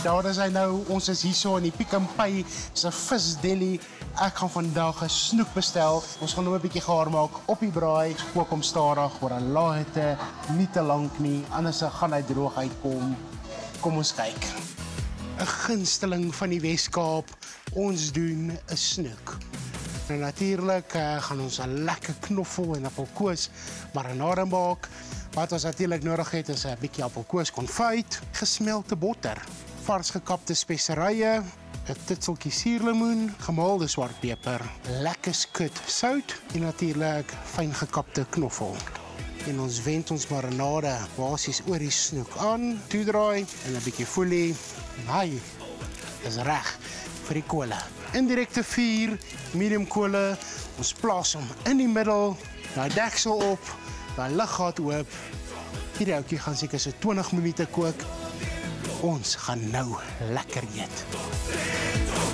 Daar is hy nou, ons is hier so in die Pick n Pay, is 'n visdeli. Ek gaan vandag 'n snoek bestel. Ons gaan hom 'n bietjie gaar maak op die braai, kook hom stadig oor 'n lae hitte, nie te lank nie, anders gaan hy droog uitkom. Kom ons kyk. 'n Gunsteling van die Wes-Kaap, ons doen 'n snoek. Nou natuurlik gaan ons 'n lekker knoffel en appelkoos marinade maak. Wat ons natuurlik nodig het is 'n bietjie appelkoos konfyt, gesmelte botter, vars gekapte speserye, 'n titseltjie suurlemoen, gemaalde swartpeper, lekker skut sout en natuurlik fyn gekapte knoffel. En ons wend ons marinade basies oor die snoek aan, toedraai en 'n bietjie folie. Hy is reg vir die kolle. Indirekte vuur, medium kolle. Ons plaas hom in die middel, daai deksel op, daai luggat oop. Hierdie ouetjie gaan seker so 20 minute kook. Ons gaan nou lekker eet.